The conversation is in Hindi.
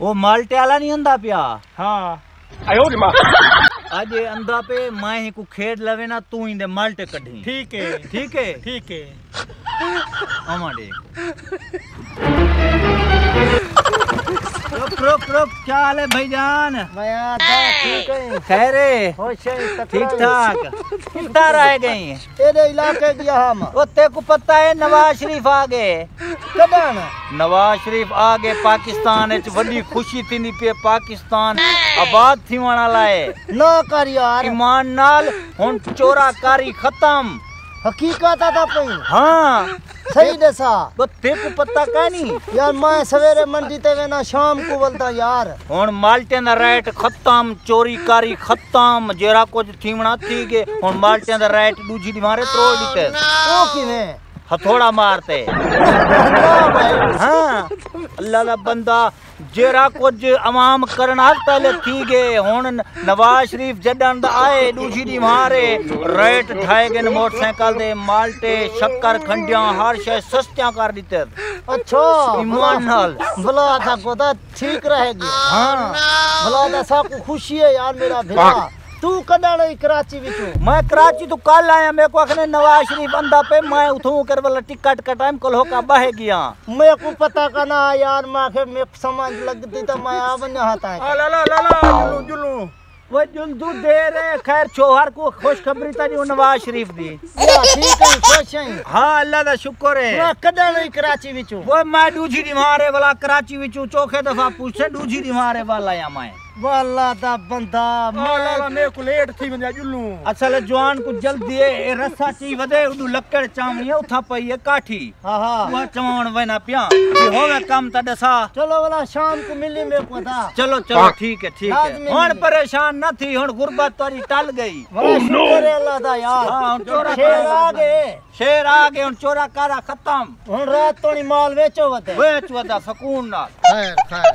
वो माल्टे वाला नहीं अंधा पिया। हाँ आज अंधा पे मैं ही को खेद लवे ना तू इंदे माल्टे कढ़ी। ठीक है ठीक है ठीक है। हमारे रुक क्या हाल है भाईजान? ठीक है। खैर है? ठीक ठाक। कितना रह गई तेरे इलाके गया हम। वो ते को पता है नवाज शरीफ आ गए। कदन नवाज शरीफ आ गए पाकिस्तान विच वड्डी खुशी थी पे पाकिस्तान आबाद थी वाला लाए ना कर यार ईमान नाल हुन चोराकारी खत्म। हकीकत आता पई। हाँ सही दसा। वो ते को पता का नहीं यार मैं सवेरे मंडी ते वेना शाम को बोलता यार हुन माल्टे दा रेट खत्म चोरी कारी खत्म जेरा कुछ थीवना थी के हुन माल्टे दा रेट दूजी दी मारे त्रोड़ दीते। ओ किवें हथौड़ा मारते। हाँ अल्लाह दा बंदा जेरा कुछ अवाम करना पहले थी गए हुन नवाज शरीफ जडन दा आए दूसरी दी मारे रेट ढाए गए मोटरसाइकिल दे माल्टे शक्कर खंडिया हर शय सस्तियां कर दीते। अच्छा ईमान नाल भला था को ठीक रहेगी। हाँ भला था सब खुशी है यार मेरा भेड़ा। तू कदा नहीं कराची विचो? मैं कराची तो कल आया मेरे को अखने नवाज शरीफ अंधा पे मैं उठूं कर वाला टिकट का टाइम कल होका बह गया। मेरे को पता करना यार माखे में समझ लगती तो मैं आ बन आता है। ला जुलू वो जुलदू दे रे। खैर चौहर को खुशखबरी तारी नवाज शरीफ दी। यार ठीक है खुश है। हाँ अल्लाह दा शुक्र है। मैं कदा नहीं कराची विचो? वो मैं दूजी दी मारे वाला कराची विचो चौथे दफा पूछे दूजी दी मारे वाला या मैं वाला दा बंदा मेरे को लेट थी बंदा जुल्लू। असल जवान को जल्दी है रस्सा ची वदे उडू लक्कड़ चावनी है उठा पई है काठी। हां हां वो चवान वना पिया कि होवे काम त दसा। चलो वाला शाम को मिली मेरे को दा। चलो चलो ठीक है हुन परेशान न थी हुन गुर्बत तारी टल गई। बड़ा शुक्र है अल्लाह दा यार। हां चोरा शेर आ गए। शेर आ गए हुन चोरा कारा खत्म। हुन रात तोनी माल बेचो वते। बेच वदा सुकून नाल। खैर खैर